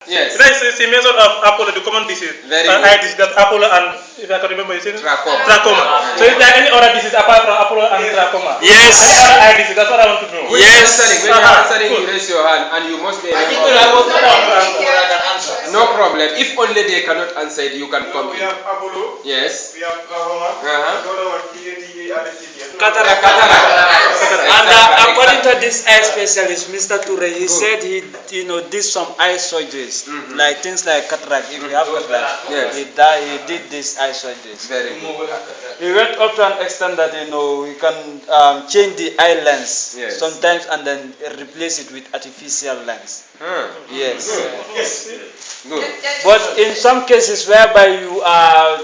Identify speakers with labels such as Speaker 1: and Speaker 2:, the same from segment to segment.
Speaker 1: Yes.
Speaker 2: That is the measure of Apollo, the common disease.
Speaker 1: Very good.
Speaker 2: Eye disease, that's Apollo and, if I can remember, is it?
Speaker 1: Trachoma.
Speaker 2: Trachoma. So is there any other disease apart from Apollo and trachoma?
Speaker 3: Yes.
Speaker 2: Any other eye disease? That's what I want to know.
Speaker 3: Yes.
Speaker 1: When you're answering, you raise your hand and you must be able to. No problem. If only they cannot answer it, you can come
Speaker 4: We
Speaker 1: in.
Speaker 4: have Apollo.
Speaker 1: Yes.
Speaker 4: We have trachoma.
Speaker 3: Cataract. And according to this eye specialist, Mr. Ture, he said he, did some eye surgeries, like things like cataract. If you have cataract,
Speaker 1: Yes.
Speaker 3: he did this eye surgeries.
Speaker 1: Very good.
Speaker 3: He went up to an extent that he can change the eye lens sometimes and then replace it with artificial lens. Yes.
Speaker 1: Good.
Speaker 3: But in some cases whereby you are,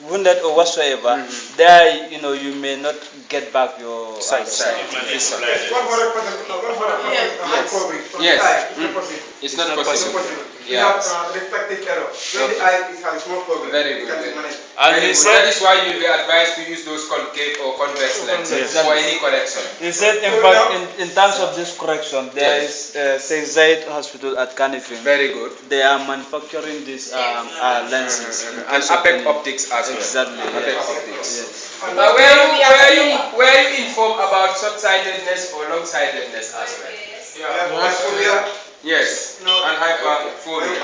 Speaker 3: wounded or whatsoever, there, you may not get back your sight.
Speaker 1: Yes. It's not possible.
Speaker 4: We have reflective error. When the eye has no problem.
Speaker 1: Very good.
Speaker 3: And he said,
Speaker 1: That is why you'll be advised to use those concave or convex lenses for any correction.
Speaker 3: He said, in fact, in terms of this correction, there is St. Zaid Hospital at Kanifing.
Speaker 1: Very good.
Speaker 3: They are manufacturing these lenses.
Speaker 1: And Apec Optics as well.
Speaker 3: Exactly.
Speaker 1: Apec
Speaker 3: Yes.
Speaker 1: Optics. Were you informed about short-sightedness or long-sightedness as well? Yes. And hyperphoria.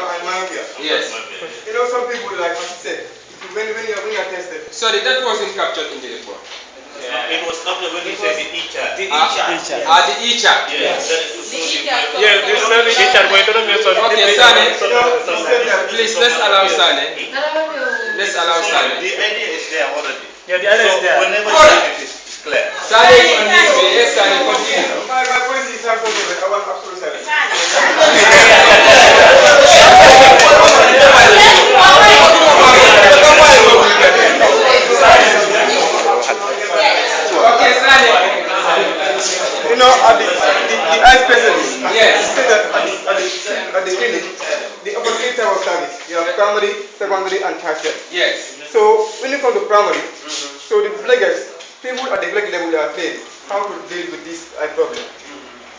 Speaker 1: Yes.
Speaker 4: Some people, like I said, when you are tested.
Speaker 1: Sorry, that wasn't captured in the report.
Speaker 5: It was captured when you said the E-chart.
Speaker 1: The E-chart.
Speaker 5: Yes.
Speaker 2: Yes, this is the E-chart, but it doesn't mention.
Speaker 1: Okay, Sane. Please, let's allow Sane. Let's allow Sane.
Speaker 5: The idea is there already.
Speaker 2: Yeah, the idea is there.
Speaker 5: Whenever it is clear.
Speaker 1: Sane is on this way. Yes, Sane, continue.
Speaker 4: My policy is absolute. I want absolute service.
Speaker 1: Okay, Sane.
Speaker 4: At the eye specialist,
Speaker 1: Yes.
Speaker 4: said that at the clinic, the opposite type of service, you have primary, secondary, and tertiary.
Speaker 1: Yes.
Speaker 4: So when you come to primary, so the flaggers, people at the flag level are trained how to deal with this eye problem.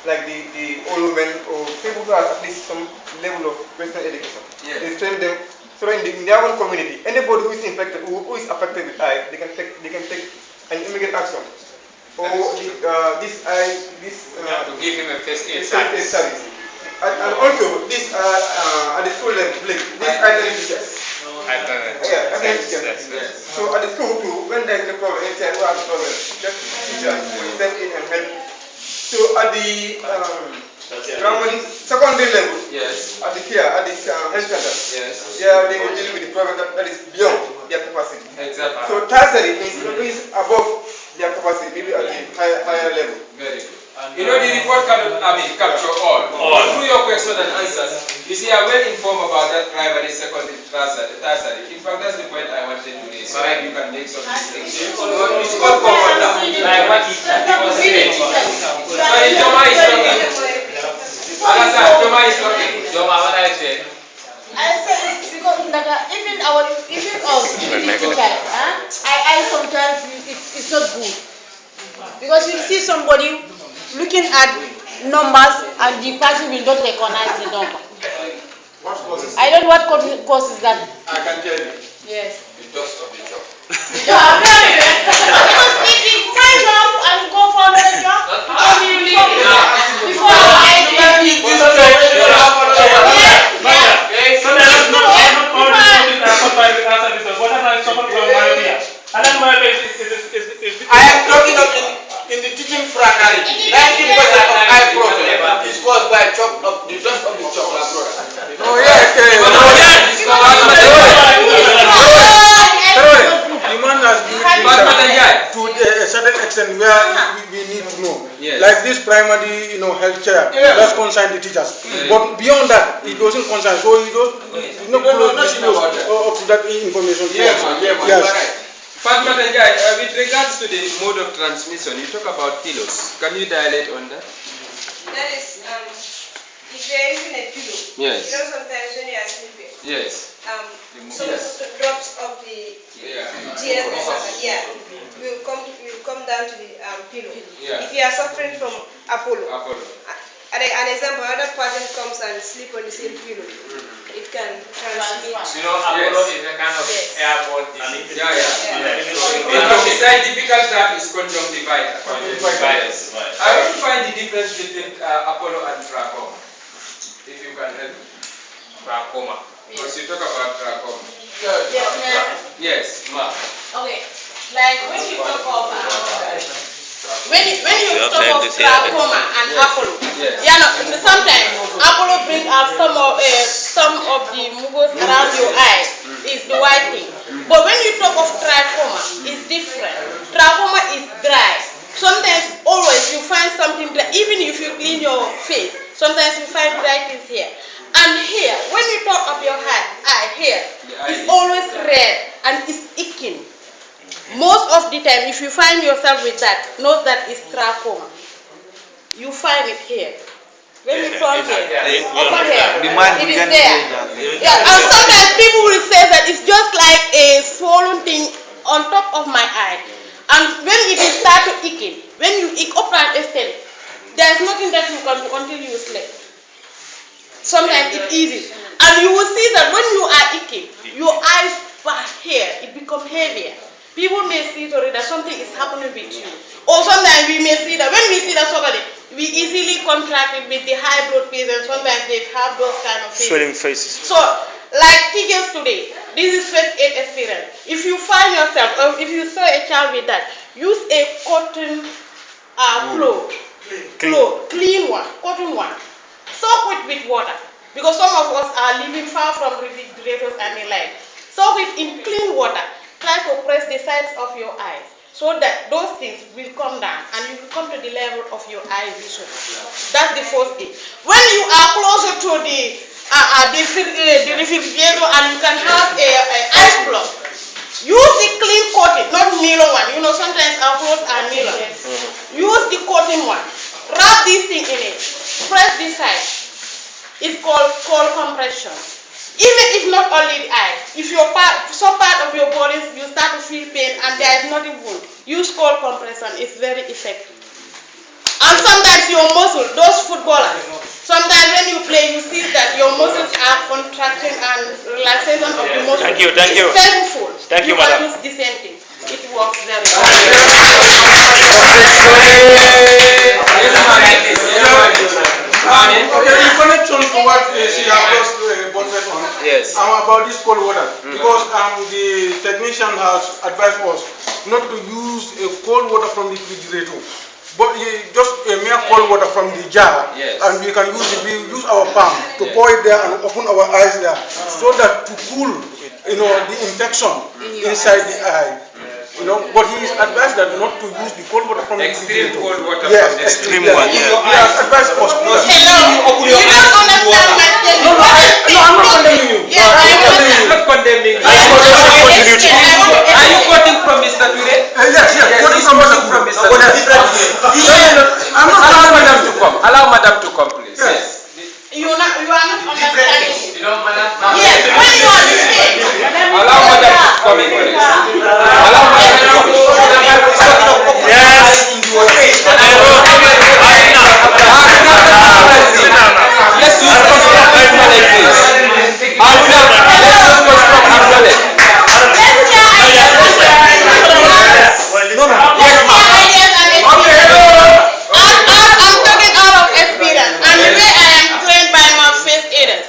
Speaker 4: Like the old women or people who have at least some level of Western education.
Speaker 1: Yes.
Speaker 4: They train them. So in their own community, anybody who is infected, who is affected with eye, they can take an immediate action. Or
Speaker 1: to give him a first aid service.
Speaker 4: And also this at the school level, this eye teachers. So at the school too, when there is a problem, any child who has a problem, just teacher will step in and help. So at the primary, secondary level,
Speaker 1: Yes.
Speaker 4: at the health center,
Speaker 1: Yes.
Speaker 4: they will deal with the problem that is beyond their capacity.
Speaker 1: Exactly.
Speaker 4: So tertiary is above their capacity, maybe at the higher level.
Speaker 1: Very good. The report cannot capture all. Through your question and answers, you see, I'm well informed about that primary, secondary, tertiary. In fact, that's the point I wanted to raise, so that you can make some distinctions. It's called common now. Like what he was saying. Sorry, Joma is talking. Alasan, Joma is talking. Joma, what I said?
Speaker 6: I said it's because even us teachers, I sometimes it's not good because you see somebody looking at numbers and the person will not recognize the number.
Speaker 4: What causes?
Speaker 6: I don't know what causes that.
Speaker 4: I can tell you.
Speaker 6: Yes.
Speaker 4: The dust of the job.
Speaker 6: Yeah, because if you sign up and go for the job, before
Speaker 5: I am talking of in the teaching fraternity. 90% of eye problem is caused by the dust of the chocolate brother.
Speaker 4: Oh yes. The man has built to a certain extent where we need to know.
Speaker 1: Yes.
Speaker 4: Like this primary, health care, that's concern the teachers. But beyond that, it doesn't concern. So you don't not up to that information.
Speaker 1: Yes.
Speaker 4: Yes.
Speaker 1: Fatma Tanjai, with regards to the mode of transmission, you talk about kilos. Can you dilate on that?
Speaker 7: That is, if you are using a pillow,
Speaker 1: Yes.
Speaker 7: sometimes when you are sleeping,
Speaker 1: Yes.
Speaker 7: some drops of the tears will come down to the pillow.
Speaker 1: Yeah.
Speaker 7: If you are suffering from Apollo, an example, another person comes and sleep on the same pillow. It can transmit.
Speaker 5: You know, Apollo is a kind of airborne disease.
Speaker 1: Besides difficult term is conjunctivitis. I want to find the difference between Apollo and trachoma. If you can help me.
Speaker 5: Trachoma.
Speaker 1: Because you talk about trachoma. Yes, ma.
Speaker 6: Okay, like when you talk of when you talk of trachoma and Apollo, sometimes Apollo brings out some of the mucus around your eye is the white thing. But when you talk of trachoma, it's different. Trachoma is dry. Sometimes always you find something dry, even if you clean your face, sometimes you find dry things here. And here, when you talk of your eye here, it's always red and it's itching. Most of the time, if you find yourself with that, know that it's trachoma. You find it here. When you turn here, upper here, it is there. Yeah, and sometimes people will say that it's just like a swollen thing on top of my eye. And when it is start to itching, when you itch up and extend, there's nothing that you can do until you sleep. Sometimes it eases. And you will see that when you are itching, your eyes back here, it becomes heavier. People may see that something is happening with you. Or sometimes we may see that when we see that somebody, we easily contract it with the high blood pressure, and sometimes they have those kind of things.
Speaker 3: Swelling faces.
Speaker 6: So, like teachers today, this is first aid experience. If you find yourself, or if you saw a child with that, use a cotton cloth, clean one, cotton one. Soak it with water, because some of us are living far from refrigerators and the like. Soak it in clean water. Try to press the sides of your eyes so that those things will come down and you will come to the level of your eye vision. That's the first thing. When you are closer to the refrigerator and you can have a ice block, use the clean cotton, not nylon one. You know, sometimes our clothes are nylon. Use the cotton one. Wrap this thing in it. Press this side. It's called cold compression. Even if not only the eye, if some part of your body you start to feel pain and there is nothing wound, use cold compression. It's very effective. And sometimes your muscles, those footballers, sometimes when you play, you see that your muscles are contracting and relaxation of the muscles.
Speaker 3: Thank you.
Speaker 6: It's painful.
Speaker 3: Thank you,
Speaker 6: can
Speaker 3: madam.
Speaker 6: use the same thing. It works very well.
Speaker 8: In connection to what she has just butted on, about this cold water, because the technician has advised us not to use cold water from the refrigerator, but just a mere cold water from the jar, and we can use our palm to pour it there and open our eyes there, so that to cool, the infection inside the eye. But he is advised that not to use the cold water from the
Speaker 1: extreme cold water.
Speaker 8: Yes,
Speaker 3: extreme one.
Speaker 8: He has advised us.
Speaker 6: Hello, you don't understand my thing.
Speaker 8: No, I'm not condemning you.
Speaker 1: I'm not condemning you. Are you quoting from Mr. Ture?
Speaker 8: Yes, quoting from Mr. Ture. I'm not
Speaker 1: Allow madam to come. Allow madam to come, please. Yes.
Speaker 6: You are not understanding.
Speaker 1: Yes,
Speaker 6: when you understand.
Speaker 1: allow madam to come in. Allow madam to come.
Speaker 3: Yes.
Speaker 1: Let's use constructive knowledge. I'm talking out of experience, and the way I am trained by my first aiders.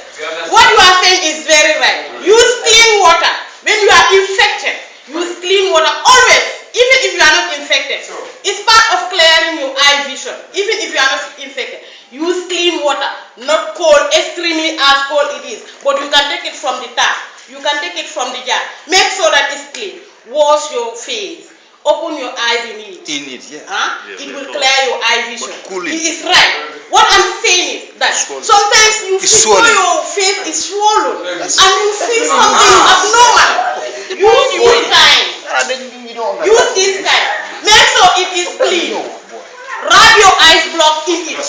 Speaker 1: What you are saying is very right. Use clean water. When you are infected, use clean water always, even if you are not infected. It's part of clearing your eye vision. Even if you are not infected, use clean water, not cold, extremely as cold it is. But you can take it from the tap. You can take it from the jar. Make sure that it's clean. Wash your face. Open your eyes in it. It will clear your eye vision. It is right. What I'm saying is that sometimes you feel your face is swollen and you feel something abnormal. Use this kind. Use this kind. Make sure it is clean. Rub your eyes block in it.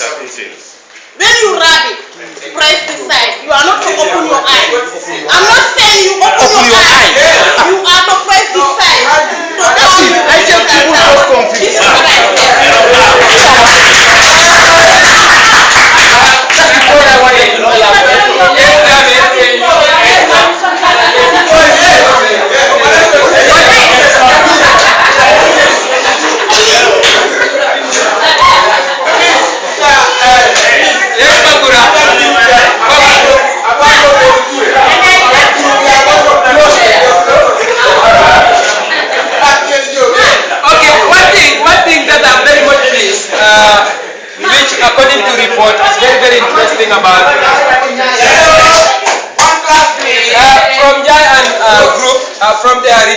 Speaker 1: When you rub it, press the side. You are not to open your eyes. I'm not saying you open your eyes. You are to press the side. I tell people just confused. This is what I said.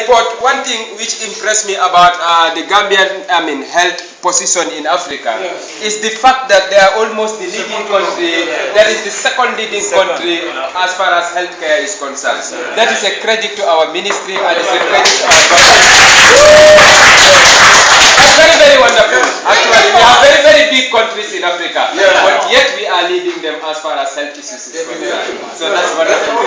Speaker 1: report, one thing which impressed me about the Gambian, health position in Africa is the fact that they are almost the leading country. That is the second leading country as far as healthcare is concerned. That is a credit to our ministry and it's a credit to our government. That's very, very wonderful. Actually, we have very, very big countries in Africa, but yet we are leading them as far as health issues is concerned. So that's wonderful.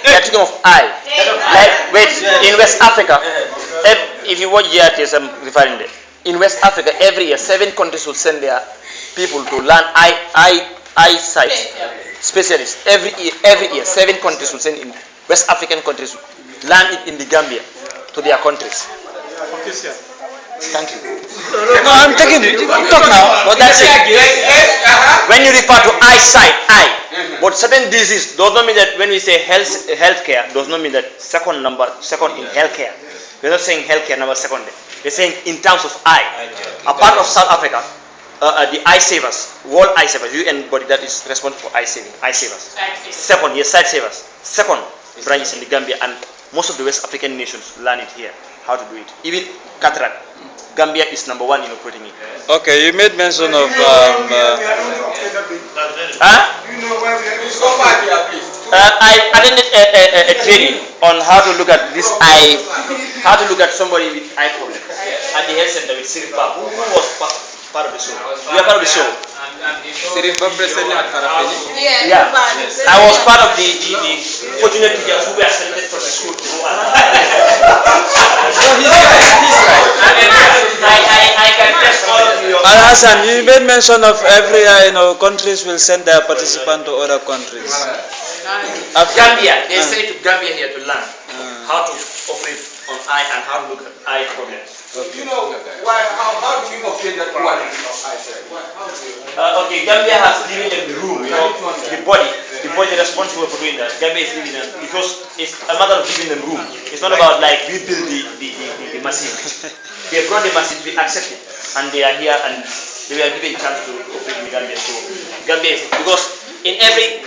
Speaker 9: They're talking of I. Like, wait, in West Africa, if you watch GRTS, I'm referring there. In West Africa, every year, 7 countries will send their people to learn eyesight specialists. Every year, 7 countries will send in West African countries learn it in the Gambia to their countries. Thank you. No, I'm taking it. Talk now. But that's it. When you refer to eyesight, but certain disease does not mean that when we say healthcare does not mean that second in healthcare. We're not saying healthcare number second. We're saying in terms of eye. A part of South Africa, the eye savers, World Eye Savers, UN body that is responsible for eye savers. Second, yes, sight savers. Second branches in the Gambia, and most of the West African nations learn it here, how to do it. Even cataract, Gambia is number 1 in operating it.
Speaker 3: Okay, you made mention of
Speaker 9: I attended a training on how to look at this eye, how to look at somebody with eye problem at the health center with Sirif Bab, who was part of the show. You are part of the show.
Speaker 1: Sirif Bab present at Farafeni?
Speaker 9: Yeah. I was part of the fortunate teachers who were selected for the school to go and I can test all of you.
Speaker 3: Al Hassan, you made mention of every year, countries will send their participant to other countries.
Speaker 9: Gambia, they send it to Gambia here to learn how to operate on eye and how to look at eye problems.
Speaker 5: You know, how do you obtain that quality of eyesight?
Speaker 9: Okay, Gambia has given them the room, the body responsible for doing that. Gambia is giving them, because it's a matter of giving them room. It's not about like we build the machine. They brought the machine to be accepted, and they are here and they were given a chance to operate in Gambia. So Gambia is, because in every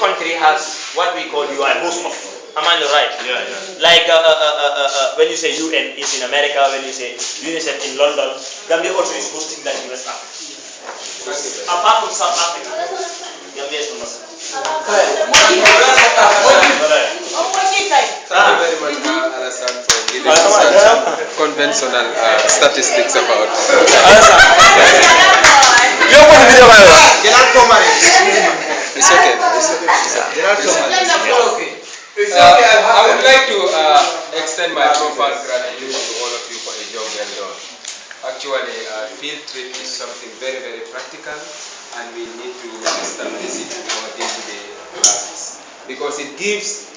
Speaker 9: country has what we call you are host of. Am I right? Yeah. Like when you say UN is in America, when you say UNICEF in London, Gambia also is hosting that in West Africa. Apart from South Africa, Gambia is not.
Speaker 1: Thank you very much, Alassane, for giving us such conventional statistics about. It's okay. I would like to extend my profound gratitude to all of you for a job well done. Actually, field trip is something very, very practical, and we need to establish it in our day-to-day classes because it gives